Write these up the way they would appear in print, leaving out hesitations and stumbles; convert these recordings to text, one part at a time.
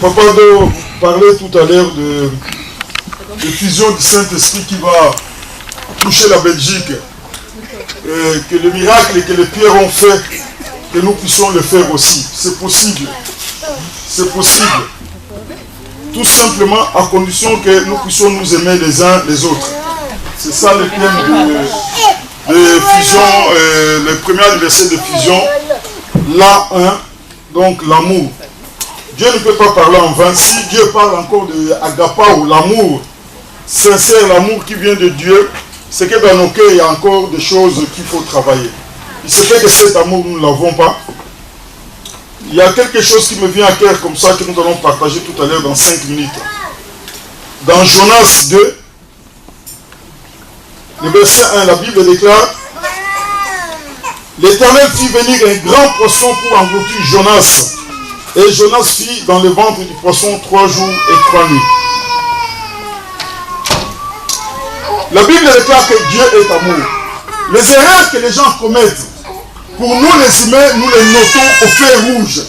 Papa Do parlait tout à l'heure de fusion du Saint-Esprit qui va toucher la Belgique. Que le miracle que les pierres ont fait, que nous puissions le faire aussi. C'est possible. C'est possible. Tout simplement à condition que nous puissions nous aimer les uns les autres. C'est ça le thème de fusion, le premier anniversaire de fusion. Là, donc l'amour. Dieu ne peut pas parler en vain. Si Dieu parle encore de agapao, l'amour sincère, l'amour qui vient de Dieu, c'est que dans nos cœurs, il y a encore des choses qu'il faut travailler. Il se fait que cet amour, nous ne l'avons pas. Il y a quelque chose qui me vient à cœur comme ça que nous allons partager tout à l'heure dans 5 minutes. Dans Jonas 2, le verset 1, la Bible déclare: l'Éternel fit venir un grand poisson pour engloutir Jonas. Et Jonas fit dans le ventre du poisson 3 jours et 3 nuits. La Bible déclare que Dieu est amour. Les erreurs que les gens commettent, pour nous les humains, nous les notons au fer rouge.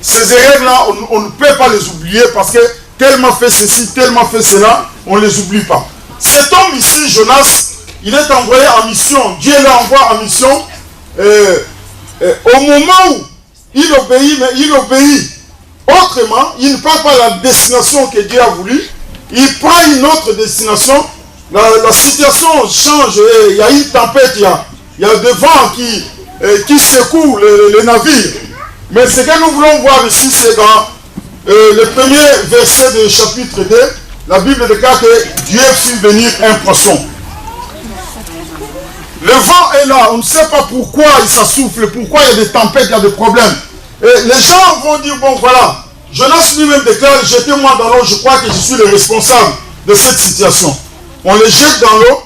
Ces erreurs-là, on ne peut pas les oublier parce que tellement fait ceci, tellement fait cela, on ne les oublie pas. Cet homme ici, Jonas, il est envoyé en mission. Dieu l'envoie en mission. Au moment où il obéit, mais il obéit autrement, il ne prend pas la destination que Dieu a voulu, il prend une autre destination. La situation change, il y a une tempête, il y a des vents qui secouent le navire. Mais ce que nous voulons voir ici, c'est dans le premier verset du chapitre 2, la Bible déclare que Dieu fit venir un poisson. Le vent est là, on ne sait pas pourquoi il s'essouffle, pourquoi il y a des tempêtes, il y a des problèmes. Et les gens vont dire, bon voilà, Jonas lui-même déclare, jetez-moi dans l'eau, je crois que je suis le responsable de cette situation. On les jette dans l'eau,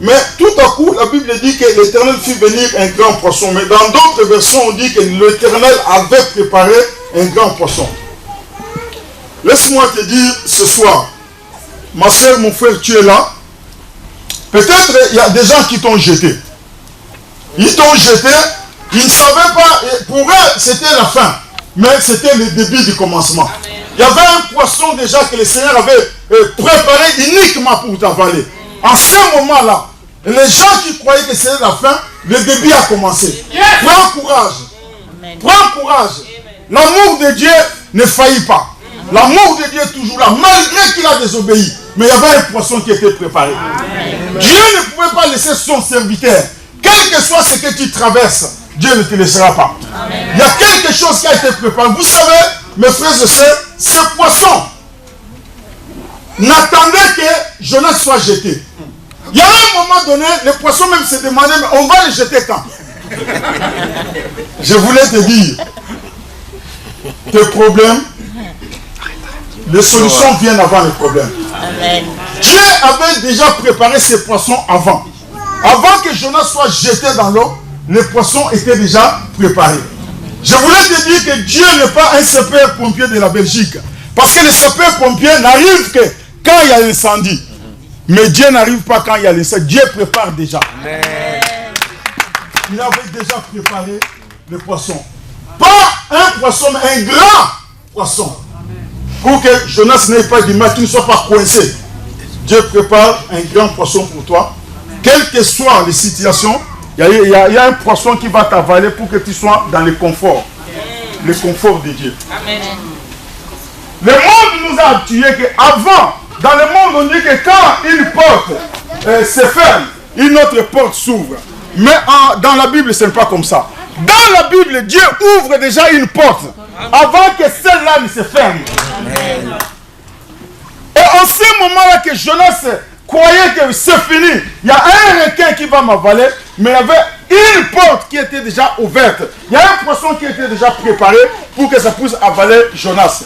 mais tout à coup, la Bible dit que l'Éternel fit venir un grand poisson. Mais dans d'autres versions, on dit que l'Éternel avait préparé un grand poisson. Laisse-moi te dire ce soir, ma soeur, mon frère, tu es là. Peut-être il y a des gens qui t'ont jeté. Ils t'ont jeté, ils ne savaient pas, pour eux c'était la fin, mais c'était le début du commencement. Il y avait un poisson déjà que le Seigneur avait préparé uniquement pour t'avaler. En ce moment-là, les gens qui croyaient que c'était la fin, le début a commencé. Prends courage. Prends courage. L'amour de Dieu ne faillit pas. L'amour de Dieu est toujours là, malgré qu'il a désobéi. Mais il y avait un poisson qui était préparé. Amen. Dieu ne pouvait pas laisser son serviteur. Quel que soit ce que tu traverses, Dieu ne te laissera pas. Amen. Il y a quelque chose qui a été préparé. Vous savez, mes frères et sœurs, ce poisson n'attendait que Jonas soit jeté. Il y a un moment donné, le poisson même se demandait, mais on va le jeter quand? Je voulais te dire, tes problèmes, les solutions viennent avant les problèmes. Amen. Dieu avait déjà préparé ces poissons avant. Avant que Jonas soit jeté dans l'eau, les poissons étaient déjà préparés. Je voulais te dire que Dieu n'est pas un sapeur-pompier de la Belgique. Parce que les sapeurs-pompiers n'arrivent que quand il y a l'incendie. Mais Dieu n'arrive pas quand il y a l'incendie. Dieu prépare déjà. Amen. Il avait déjà préparé les poissons. Pas un poisson, mais un grand poisson. Pour que Jonas n'ait pas du mal, qu'il ne soit pas coincé. Dieu prépare un grand poisson pour toi. Quelles que soient les situations, il y a un poisson qui va t'avaler pour que tu sois dans le confort. Le confort de Dieu. Amen. Le monde nous a habitués qu'avant, dans le monde, on dit que quand une porte se ferme, une autre porte s'ouvre. Mais dans la Bible, ce n'est pas comme ça. Dans la Bible, Dieu ouvre déjà une porte avant que celle-là ne se ferme. Amen. Et en ce moment-là que Jonas croyait que c'est fini, il y a un requin qui va m'avaler, mais il y avait une porte qui était déjà ouverte. Il y a un poisson qui était déjà préparé pour que ça puisse avaler Jonas.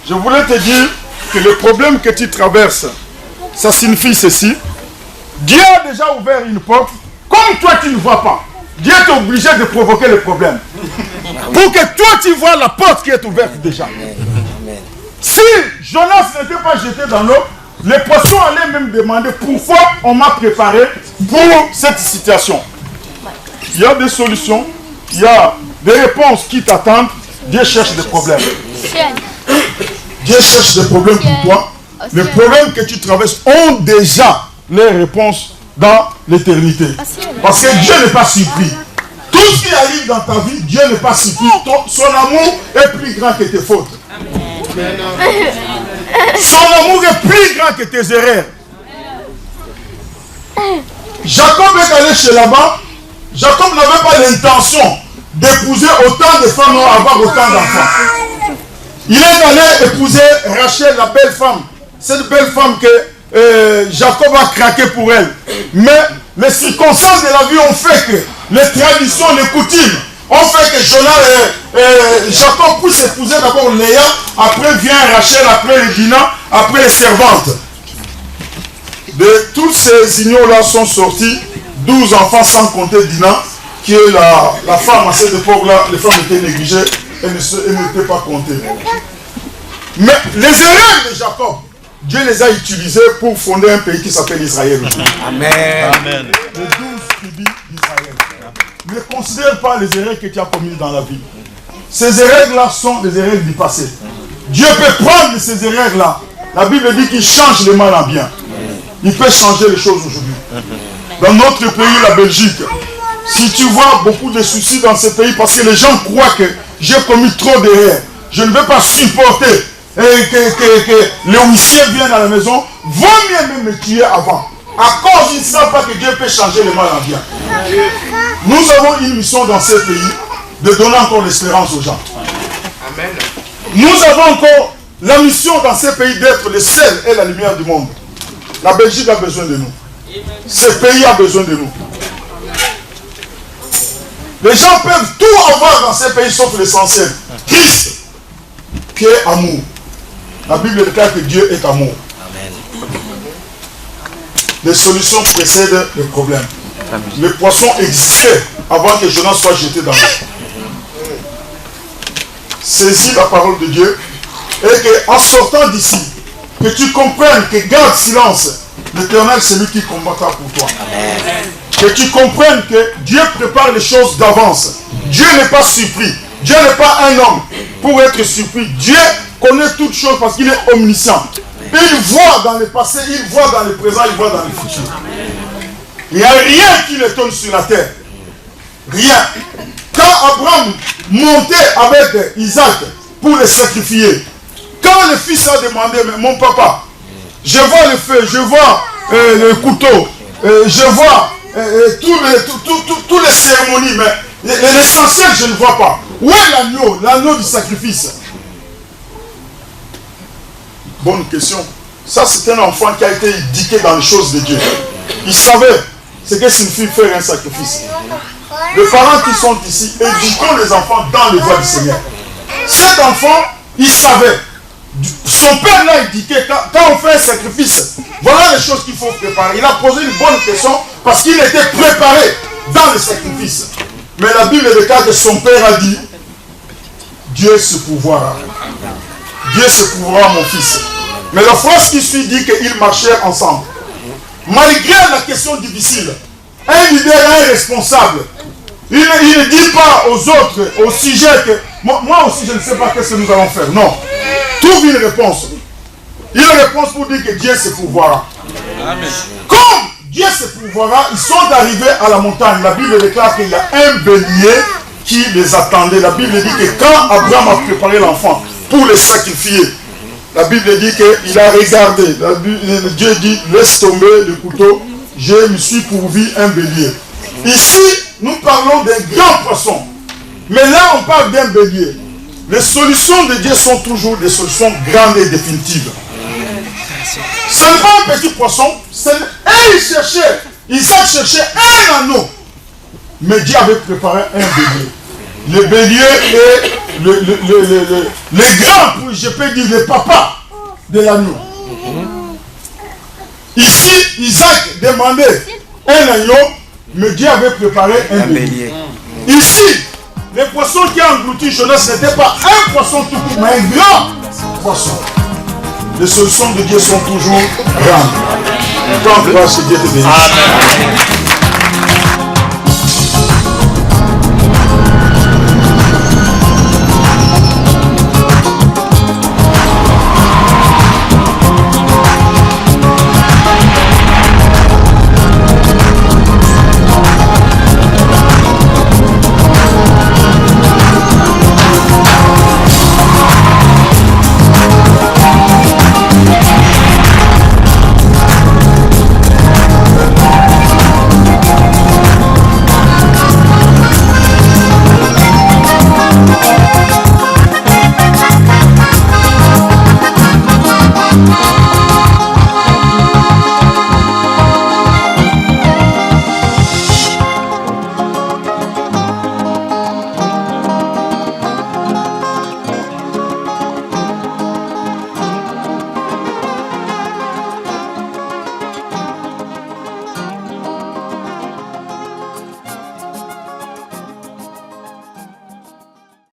Je voulais te dire que le problème que tu traverses, ça signifie ceci. Dieu a déjà ouvert une porte, comme toi tu ne vois pas. Dieu est obligé de provoquer le problème. Pour que toi tu vois la porte qui est ouverte déjà. Si Jonas n'était pas jeté dans l'eau, les poissons allaient même demander pourquoi on m'a préparé pour cette situation. Il y a des solutions, il y a des réponses qui t'attendent. Dieu cherche des problèmes. Dieu cherche des problèmes pour toi. Les problèmes que tu traverses ont déjà les réponses dans l'éternité. Parce que Dieu n'est pas surpris. Tout ce qui arrive dans ta vie, Dieu n'est pas surpris. Son amour est plus grand que tes fautes. Son amour est plus grand que tes erreurs. Jacob est allé chez Laban. Jacob n'avait pas l'intention d'épouser autant de femmes ou avoir autant d'enfants. Il est allé épouser Rachel, la belle femme. Cette belle femme que Jacob a craqué pour elle. Mais les circonstances de la vie ont fait que les traditions, les coutumes ont fait que Jacob puisse épouser d'abord Léa, après vient Rachel, après les Dina, après les servantes. De tous ces unions-là sont sortis 12 enfants sans compter Dina, qui est la femme à cette époque-là. Les femmes étaient négligées, elles n'étaient pas comptées. Mais les erreurs de Jacob, Dieu les a utilisées pour fonder un pays qui s'appelle Israël. Amen. Amen. Les 12 tribus d'Israël. Ne considère pas les erreurs que tu as commises dans la vie. Ces erreurs-là sont des erreurs du passé. Dieu peut prendre ces erreurs-là. La Bible dit qu'il change le mal en bien. Il peut changer les choses aujourd'hui. Dans notre pays, la Belgique, si tu vois beaucoup de soucis dans ce pays, parce que les gens croient que j'ai commis trop d'erreurs, je ne vais pas supporter que les huissiers viennent à la maison, vaut mieux même me tuer avant. À cause, ils ne savent pas que Dieu peut changer le mal en bien. Nous avons une mission dans ce pays de donner encore l'espérance aux gens. Amen. Nous avons encore la mission dans ce pays d'être le sel et la lumière du monde. La Belgique a besoin de nous. Ce pays a besoin de nous. Les gens peuvent tout avoir dans ce pays sauf l'essentiel. Christ, qui est amour. La Bible déclare que Dieu est amour. Amen. Les solutions précèdent les problèmes. Les poissons existaient avant que Jonas soit jeté dans l'eau. Saisis la parole de Dieu et qu'en sortant d'ici, que tu comprennes que garde silence. L'Éternel, c'est lui qui combattra pour toi. Amen. Que tu comprennes que Dieu prépare les choses d'avance. Dieu n'est pas surpris. Dieu n'est pas un homme pour être surpris. Dieu connaît toutes choses parce qu'il est omniscient. Il voit dans le passé, il voit dans le présent, il voit dans le futur. Il n'y a rien qui l'étonne sur la terre. Rien. Quand Abraham montait avec Isaac pour le sacrifier, quand le fils a demandé, mais mon papa, je vois le feu, je vois le couteau, je vois toutes les cérémonies, mais l'essentiel, je ne vois pas. Où est l'agneau du sacrifice? Bonne question. Ça, c'est un enfant qui a été éduqué dans les choses de Dieu. Il savait ce que signifie faire un sacrifice. Les parents qui sont ici, éduquons les enfants dans les voies du Seigneur. Cet enfant, il savait. Son père l'a éduqué. Quand on fait un sacrifice, voilà les choses qu'il faut préparer. Il a posé une bonne question parce qu'il était préparé dans le sacrifice. Mais la Bible déclare que son père a dit, Dieu se pourvoira. Dieu se pourvoira, mon fils. Mais la phrase qui suit dit qu'ils marchaient ensemble. Malgré la question difficile, un leader, un responsable, il ne dit pas aux autres, au sujet que moi aussi je ne sais pas qu'est-ce que nous allons faire. Non. Trouve une réponse. Une réponse pour dire que Dieu se pourvoira. Amen. Comme Dieu se pourvoira, ils sont arrivés à la montagne. La Bible déclare qu'il y a un bélier qui les attendait. La Bible dit que quand Abraham a préparé l'enfant pour le sacrifier, la Bible dit qu'il a regardé. Dieu dit, laisse tomber le couteau, je me suis pourvu un bélier. Ici, nous parlons des grands poissons. Mais là, on parle d'un bélier. Les solutions de Dieu sont toujours des solutions grandes et définitives. Ce n'est pas un petit poisson. Il cherchait, Isaac cherchait un anneau. Mais Dieu avait préparé un bélier. Le bélier est le grand, je peux dire, le papa de l'agneau. Ici, Isaac demandait un agneau, mais Dieu avait préparé un bélier. Ici, les poissons qui ont englouti Jonas n'étaient pas un poisson tout court, mais un grand poisson. Les solutions de Dieu sont toujours grandes. Quand on croit que Dieu te bénisse. Amen.